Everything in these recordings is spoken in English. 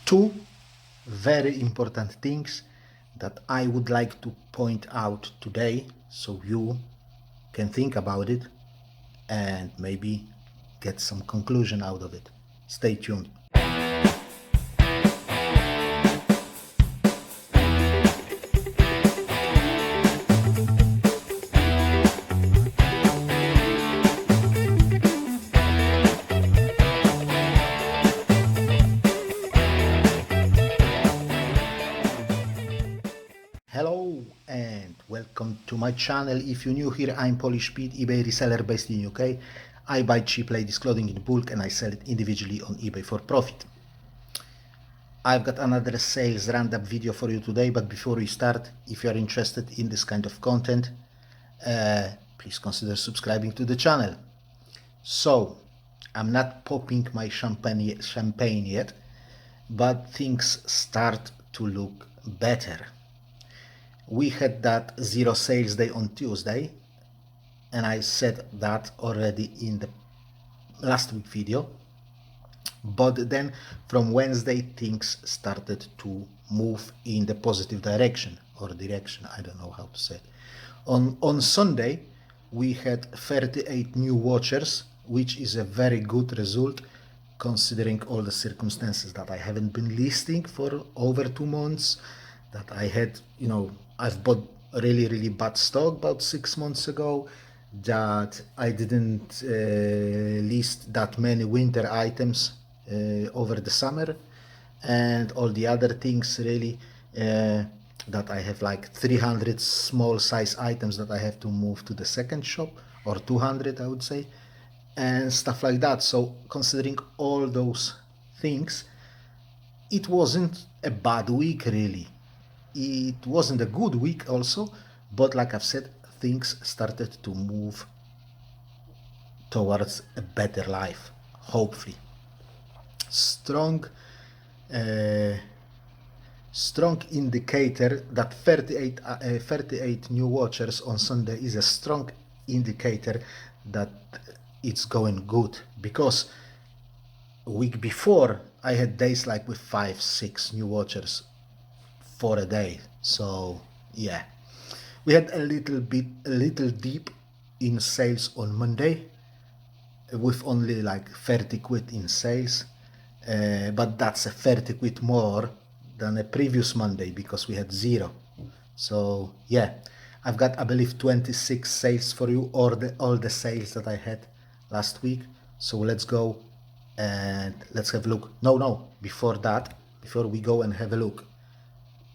two very important things that I would like to point out today so you can think about it and maybe get some conclusion out of it. Stay tuned. Hello and welcome to my channel. If you're new here, I'm Polish Pete, eBay reseller based in UK. I buy cheap ladies clothing in bulk and I sell it individually on eBay for profit. I've got another sales roundup video for you today, but before we start, if you're interested in this kind of content, please consider subscribing to the channel. So, I'm not popping my champagne yet, but things start to look better. We had that zero sales day on Tuesday, and I said that already in the last week video. But then from Wednesday, things started to move in the positive direction, I don't know how to say it. On Sunday, we had 38 new watchers, which is a very good result considering all the circumstances that I haven't been listing for over 2 months, that I had, I've bought really bad stock about 6 months ago, that I didn't list that many winter items over the summer, and all the other things really, that I have like 300 small size items that I have to move to the second shop, or 200 I would say, and stuff like that. So considering all those things, it wasn't a bad week really. It wasn't a good week also, but like I've said, things started to move towards a better life, hopefully. Strong indicator that 38 new watchers on Sunday is a strong indicator that it's going good, because a week before I had days like with 5-6 new watchers for a day. So yeah, we had a little dip in sales on Monday with only like 30 quid in sales, but that's a 30 quid more than a previous Monday because we had zero. So yeah, I've got, I believe, 26 sales for you, or all the sales that I had last week. So let's go and let's have a look. No, before that, before we go and have a look,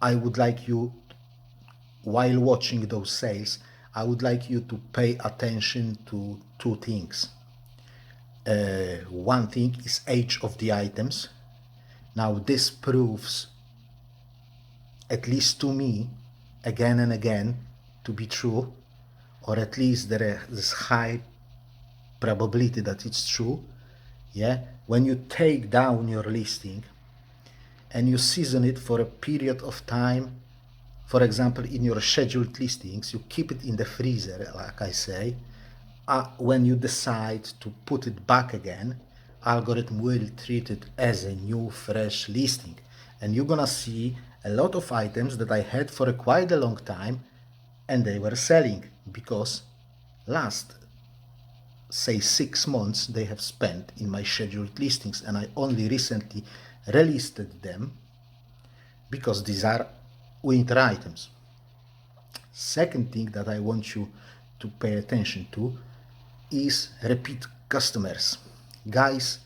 I would like you, while watching those sales, I would like you to pay attention to two things. One thing is age of the items. Now this proves, at least to me, again and again, to be true, or at least there is high probability that it's true. Yeah, when you take down your listing and you season it for a period of time, for example, in your scheduled listings, you keep it in the freezer, like I say, when you decide to put it back again, algorithm will treat it as a new fresh listing, and you're gonna see a lot of items that I had for quite a long time and they were selling because last, say, 6 months they have spent in my scheduled listings, and I only recently relisted them because these are winter items. Second thing that I want you to pay attention to is repeat customers. Guys,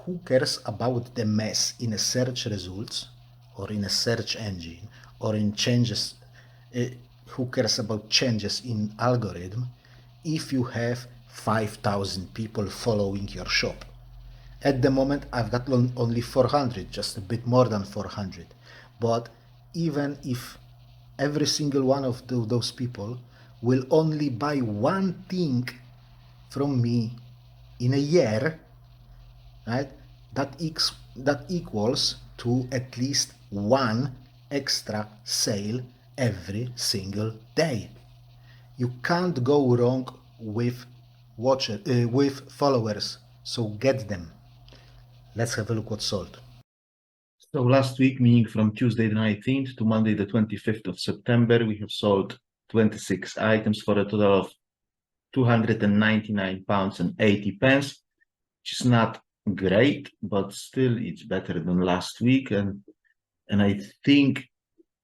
who cares about the mess in a search results or in a search engine or in changes, who cares about changes in algorithm if you have 5,000 people following your shop? At the moment I've got only 400, just a bit more than 400, but even if every single one of those people will only buy one thing from me in a year, right, that equals to at least one extra sale every single day. You can't go wrong with with followers, so get them. Let's have a look what's sold. So last week, meaning from Tuesday the 19th to Monday the 25th of September, we have sold 26 items for a total of £299.80, which is not great, but still it's better than last week. And I think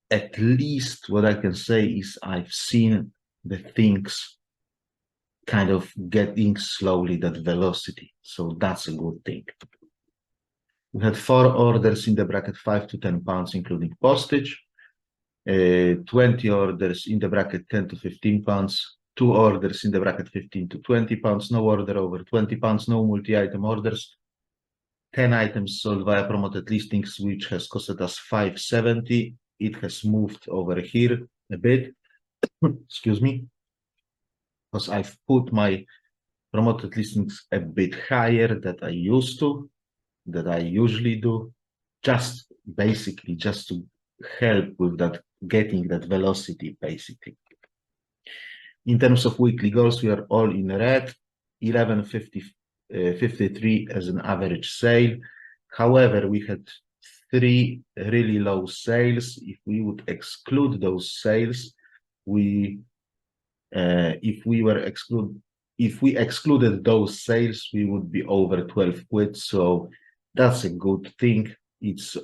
at least what I can say is I've seen the things kind of getting slowly that velocity. So that's a good thing. We had 4 orders in the bracket 5 to 10 pounds, including postage, 20 orders in the bracket 10 to 15 pounds, 2 orders in the bracket 15 to 20 pounds, no order over 20 pounds, no multi-item orders, 10 items sold via promoted listings, which has costed us £5.70. It has moved over here a bit, excuse me, because I've put my promoted listings a bit higher than I used to, that I usually do, just basically just to help with that, getting that velocity basically. In terms of weekly goals, we are all in red, 11.53 as an average sale. However, we had 3 really low sales. If we would exclude those sales, if we excluded those sales, we would be over 12 quid. So that's a good thing. It's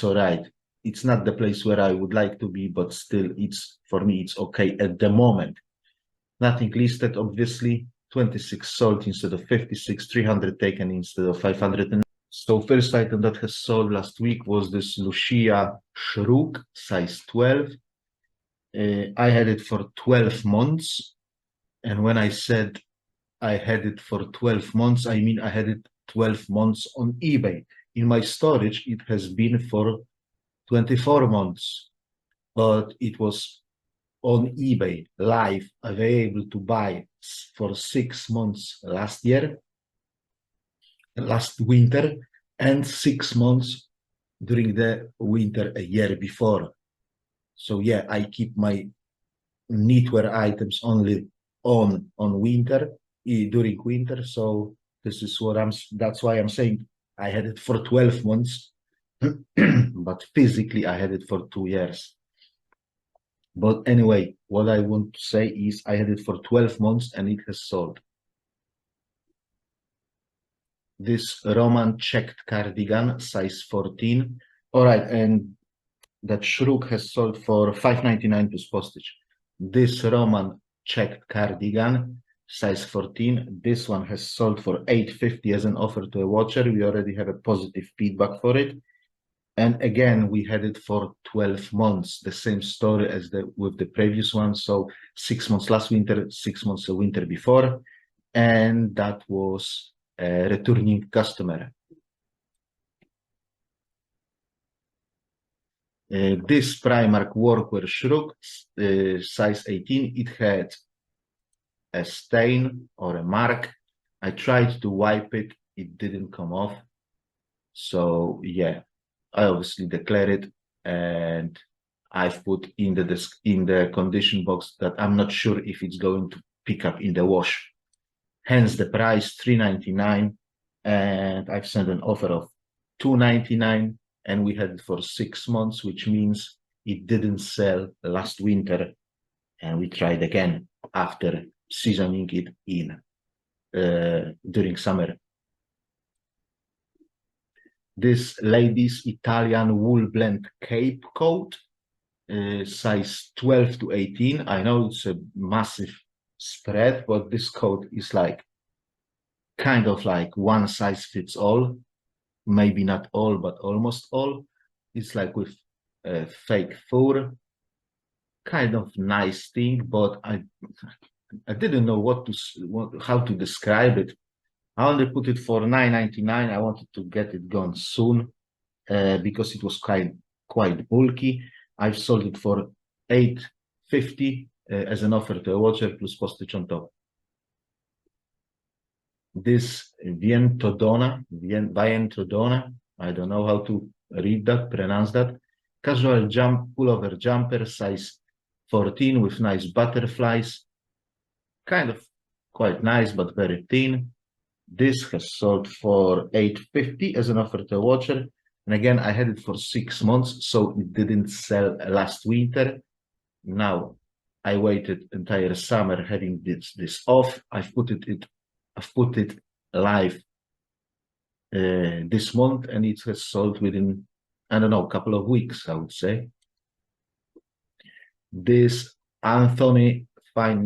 all right. It's not the place where I would like to be, but still, for me, it's okay at the moment. Nothing listed, obviously. 26 sold instead of 56, 300 taken instead of 500. So first item that has sold last week was this Lucia Shrug, size 12. I had it for 12 months. And when I said I had it for 12 months, I mean I had it 12 months on eBay. In my storage, it has been for 24 months, but it was on eBay live, available to buy for 6 months last winter, and 6 months during the winter a year before. So yeah, I keep my knitwear items only on winter, during winter. So this is that's why I'm saying I had it for 12 months, but physically I had it for 2 years. But anyway, what I want to say is I had it for 12 months and it has sold. This Roman checked cardigan, size 14. All right, and that Shrug has sold for £5.99 plus postage. This Roman checked cardigan, size 14. This one has sold for £8.50 as an offer to a watcher. We already have a positive feedback for it. And again, we had it for 12 months, the same story as with the previous one. So 6 months last winter, 6 months the winter before. And that was a returning customer. This Primark workwear Shrug, size 18, it had a stain or a mark. I tried to wipe it, it didn't come off. So yeah, I obviously declare it, and I've put in the condition box that I'm not sure if it's going to pick up in the wash. Hence the price £3.99, and I've sent an offer of £2.99, and we had it for 6 months, which means it didn't sell last winter, and we tried again after seasoning it in during summer. This ladies Italian wool blend cape coat, size 12 to 18. I know it's a massive spread, but this coat is like kind of like one size fits all. Maybe not all, but almost all. It's like with fake fur. Kind of nice thing, but I didn't know how to describe it. I only put it for £9.99. I wanted to get it gone soon because it was quite bulky. I've sold it for £8.50 as an offer to a watcher plus postage on top. This Vientodona, I don't know how to pronounce that. Casual pullover jumper, size 14 with nice butterflies. Kind of quite nice, but very thin. This has sold for £8.50 as an offer to a watcher. And again, I had it for 6 months, so it didn't sell last winter. Now I waited entire summer having this off. I've put it live this month, and it has sold within, I don't know, a couple of weeks, I would say. This Anthony, fine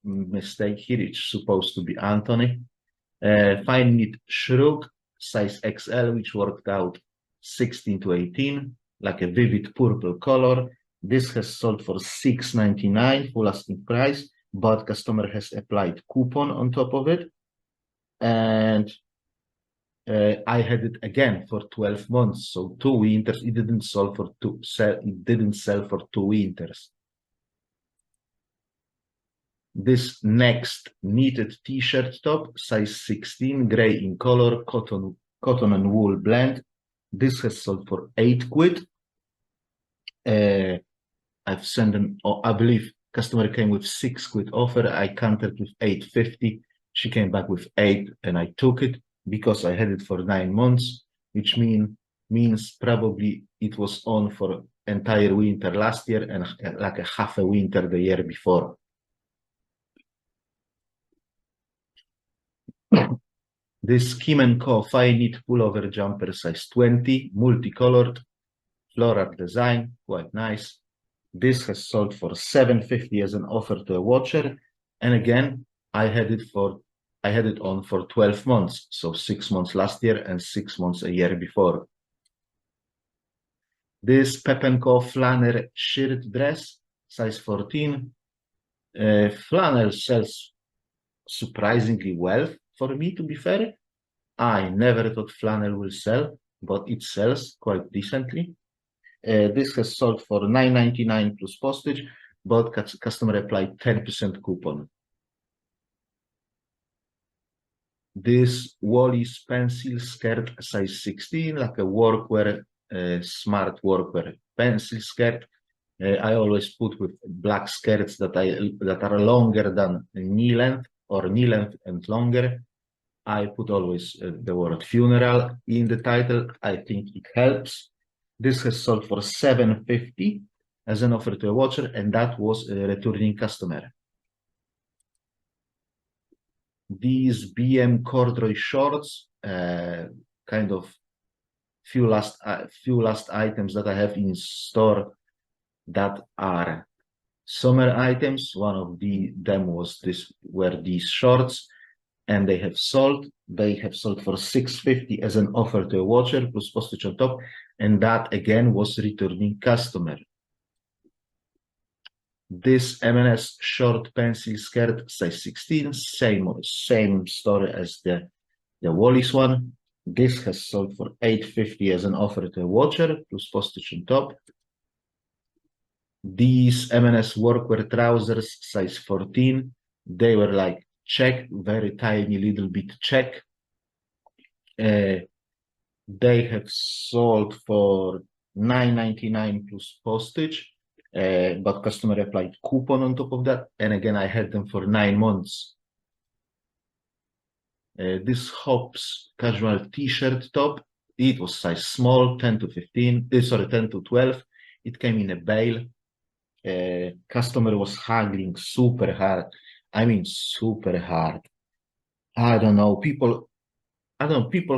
mistake here, it's supposed to be Anthony. Fine knit shrug, size XL, which worked out 16 to 18, like a vivid purple color. This has sold for $6.99 full asking price, but customer has applied coupon on top of it. And I had it again for 12 months, so 2 winters. It didn't sell for it didn't sell for 2 winters. This next knitted t-shirt top, size 16, gray in color, cotton and wool blend. This has sold for 8 quid. I've sent an, I believe customer came with 6 quid offer. I countered with 8.50. She came back with 8 and I took it because I had it for 9 months, which means probably it was on for entire winter last year and like a half a winter the year before. This Kim & Co. fine knit pullover jumper size 20, multicolored, floral design, quite nice. This has sold for $7.50 as an offer to a watcher. And again, I had it on for 12 months. So 6 months last year and 6 months a year before. This Pep & Co. flannel shirt dress, size 14. Flannel sells surprisingly well for me, to be fair. I never thought flannel will sell, but it sells quite decently. This has sold for $9.99 plus postage, but customer applied 10% coupon. This Wally's pencil skirt size 16, like a workwear, smart workwear pencil skirt. I always put with black skirts that are longer than knee length or knee length and longer. I put always the word funeral in the title. I think it helps. This has sold for $7.50 as an offer to a watcher, and that was a returning customer. These BM corduroy shorts, kind of few last items that I have in store that are summer items. One of them were these shorts, and they have sold. They have sold for $6.50 as an offer to a watcher plus postage on top, and that again was returning customer. This M&S short pencil skirt size 16, same story as the Wallis one. This has sold for $8.50 as an offer to a watcher plus postage on top. These M&S workwear trousers size 14, they were like check, very tiny little bit check. They have sold for $9.99 plus postage, but customer applied coupon on top of that. And again, I had them for 9 months. This Hobbs casual t-shirt top, it was size small, 10 to 12. It came in a bale. Customer was haggling super hard. I mean, super hard. I don't know, people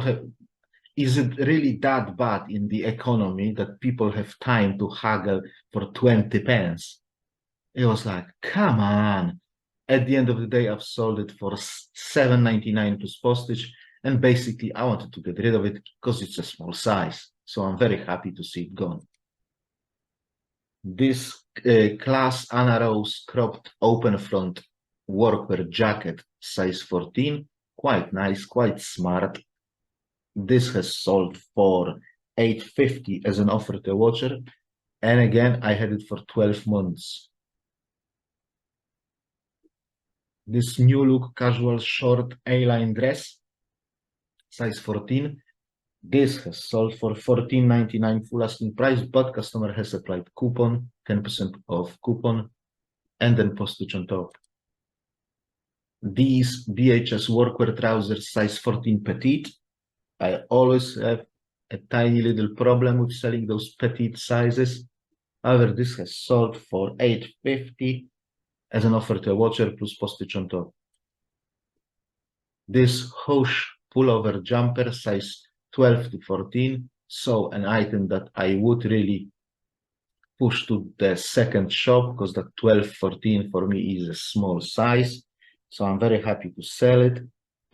have, is it really that bad in the economy that people have time to haggle for 20 pence? It was like, come on. At the end of the day, I've sold it for $7.99 plus postage. And basically, I wanted to get rid of it because it's a small size. So I'm very happy to see it gone. This Class Anna Rose cropped open front workwear jacket, size 14. Quite nice, quite smart. This has sold for $8.50 as an offer to a watcher. And again, I had it for 12 months. This new look casual short A-line dress, size 14. This has sold for $14.99 full asking price, but customer has applied coupon, 10% off coupon, and then postage on top. These BHS workwear trousers, size 14 petite. I always have a tiny little problem with selling those petite sizes. However, this has sold for $8.50 as an offer to a watcher plus postage on top. This Hosh pullover jumper size 12 to 14, so an item that I would really push to the second shop because the 12-14 for me is a small size. So I'm very happy to sell it.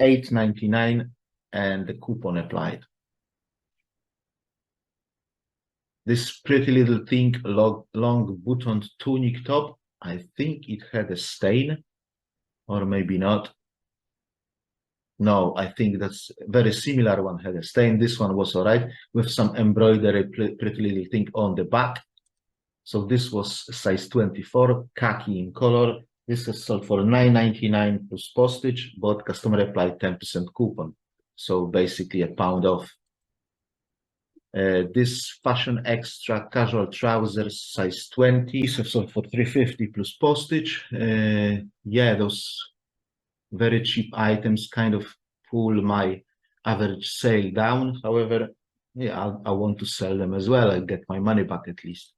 $8.99 and the coupon applied. This pretty little thing, long buttoned tunic top, I think it had a stain, or maybe not. No, I think that's a very similar one had a stain. This one was all right with some embroidery, pretty little thing on the back. So this was size 24, khaki in color. This is sold for $9.99 plus postage, but customer applied 10% coupon. So basically £1 off. This fashion extra casual trousers size 20 have sold for $3.50 plus postage. Yeah, those very cheap items kind of pull my average sale down. However, yeah, I want to sell them as well. I get my money back at least.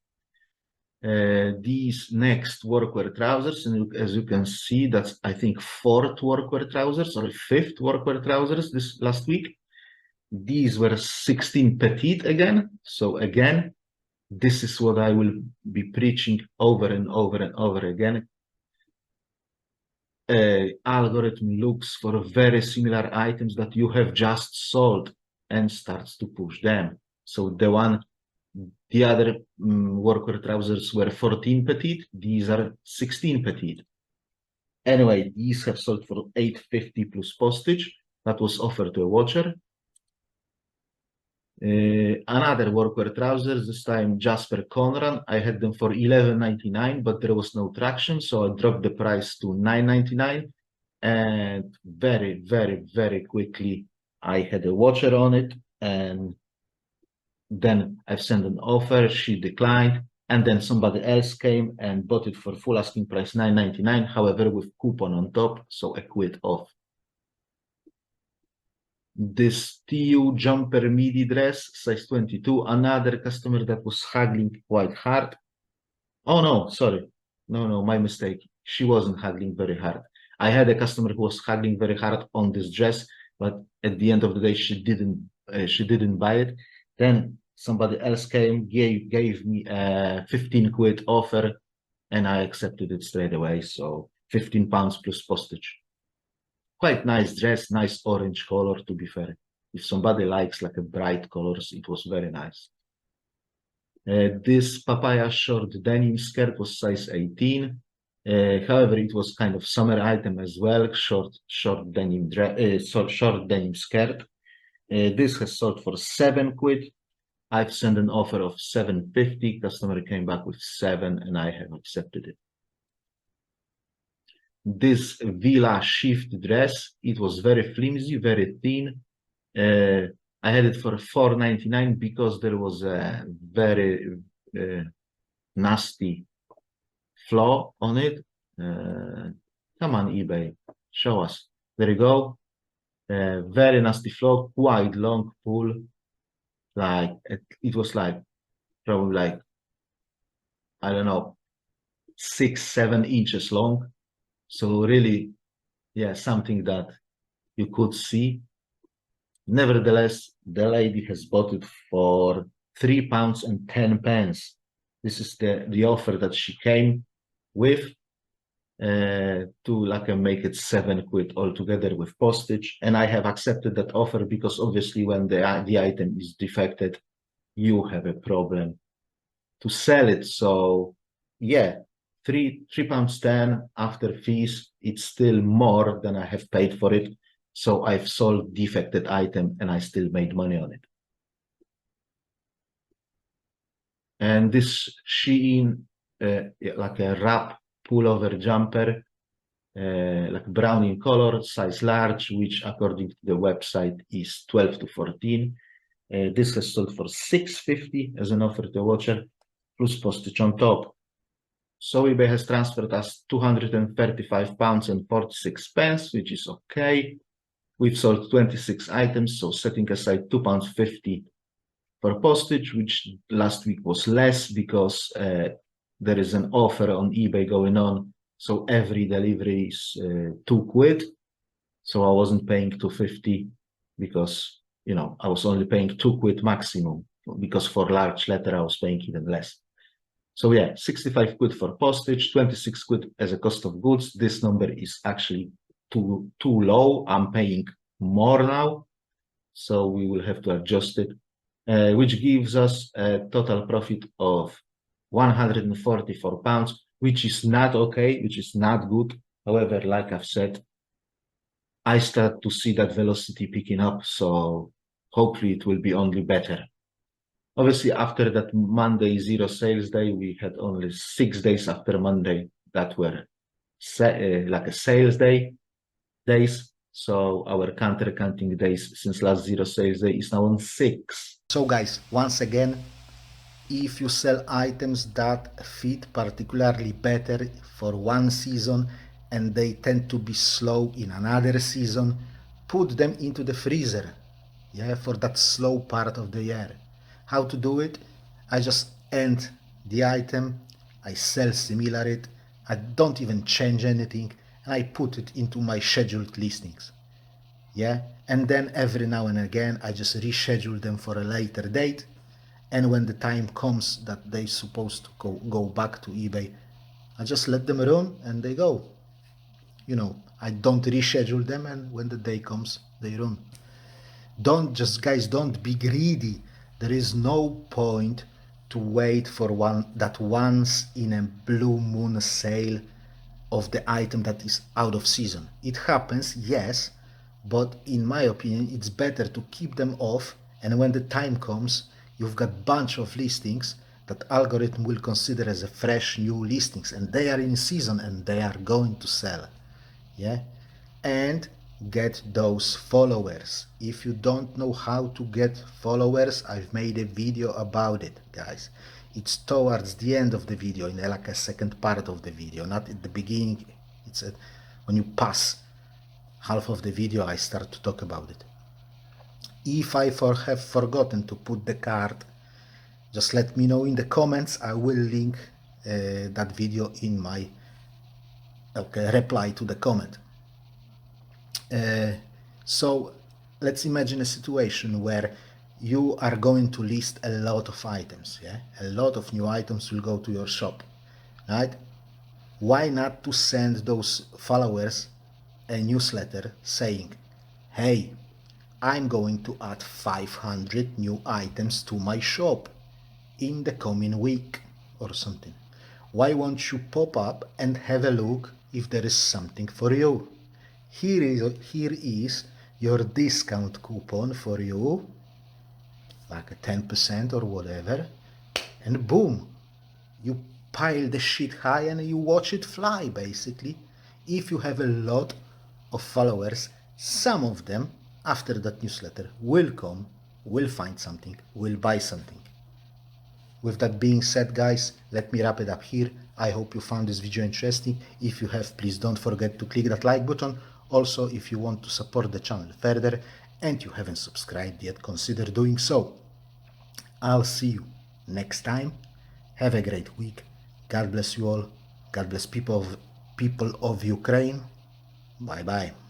These next workwear trousers, and as you can see, that's I think 4th workwear trousers or 5th workwear trousers this last week. These were 16 petite again. So again, this is what I will be preaching over and over and over again. Algorithm looks for very similar items that you have just sold and starts to push them. So the other workwear trousers were 14 petite. These are 16 petite. Anyway, these have sold for $8.50 plus postage. That was offered to a watcher. Another workwear trousers, this time Jasper Conran. I had them for $11.99, but there was no traction, so I dropped the price to $9.99. And very, very, very quickly, I had a watcher on it, and then I've sent an offer, she declined, and then somebody else came and bought it for full asking price $9.99, however, with coupon on top, so a quid off. This TU jumper midi dress, size 22, another customer that was haggling quite hard. Oh no, sorry. No, my mistake. She wasn't haggling very hard. I had a customer who was haggling very hard on this dress, but at the end of the day, she didn't buy it. Then somebody else came, gave me a 15 quid offer, and I accepted it straight away. So £15 plus postage. Quite nice dress, nice orange color, to be fair. If somebody likes like a bright colors, it was very nice. This papaya short denim skirt was size 18. However, it was kind of summer item as well, short denim skirt. This has sold for 7 quid. I've sent an offer of $7.50. Customer came back with 7, and I have accepted it. This Villa shift dress, it was very flimsy, very thin. I had it for $4.99 because there was a very nasty flaw on it. Come on, eBay, show us. There you go. Very nasty flaw, quite long pull. Like it was like probably like, I don't know, 6-7 inches long. So really, yeah, something that you could see. Nevertheless, the lady has bought it for £3.10. This is the offer that she came with to like make it 7 quid altogether with postage. And I have accepted that offer because obviously when the item is defected, you have a problem to sell it. So yeah, £3.10 after fees, it's still more than I have paid for it. So I've sold defected item and I still made money on it. And this Shein, like a wrap pullover jumper, like brown in color, size large, which according to the website is 12 to 14. This has sold for $6.50 as an offer to a watcher, plus postage on top. So eBay has transferred us £235.46, which is okay. We've sold 26 items, so setting aside £2.50 for postage, which last week was less because there is an offer on eBay going on. So every delivery is 2 quid. So I wasn't paying 250 because, you know, I was only paying 2 quid maximum, because for large letter I was paying even less. So yeah, 65 quid for postage, 26 quid as a cost of goods. This number is actually too low. I'm paying more now, so we will have to adjust it, which gives us a total profit of £144, which is not okay, which is not good. However, like I've said, I start to see that velocity picking up, so hopefully it will be only better. Obviously, after that Monday zero sales day, we had only 6 days after Monday that were like a sales days. So our counter-counting days since last zero sales day is now on 6. So guys, once again, if you sell items that fit particularly better for one season and they tend to be slow in another season, put them into the freezer, yeah, for that slow part of the year. How to do it? I just end the item, I sell similar it, I don't even change anything, and I put it into my scheduled listings. Yeah, and then every now and again I just reschedule them for a later date, and when the time comes that they're supposed to go back to eBay, I just let them run and they go. You know, I don't reschedule them, and when the day comes they run. Don't be greedy. There is no point to wait for that once in a blue moon sale of the item that is out of season. It happens, yes, but in my opinion it's better to keep them off, and when the time comes you've got bunch of listings that algorithm will consider as a fresh new listings, and they are in season and they are going to sell. Yeah, and get those followers. If you don't know how to get followers, I've made a video about it, guys. It's towards the end of the video, in like a second part of the video, not at the beginning. It's when you pass half of the video I start to talk about it. If I have forgotten to put the card, just let me know in the comments. I will link that video in my reply to the comment. So let's imagine a situation where you are going to list a lot of items. Yeah, a lot of new items will go to your shop, right? Why not to send those followers a newsletter saying, hey, I'm going to add 500 new items to my shop in the coming week or something. Why won't you pop up and have a look if there is something for you? Here is your discount coupon for you, like a 10% or whatever, and boom, you pile the shit high and you watch it fly, basically. If you have a lot of followers, some of them, after that newsletter, will come, will find something, will buy something. With that being said, guys, let me wrap it up here. I hope you found this video interesting. If you have, please don't forget to click that like button. Also, if you want to support the channel further and you haven't subscribed yet, consider doing so. I'll see you next time. Have a great week. God bless you all. God bless people of Ukraine. Bye bye.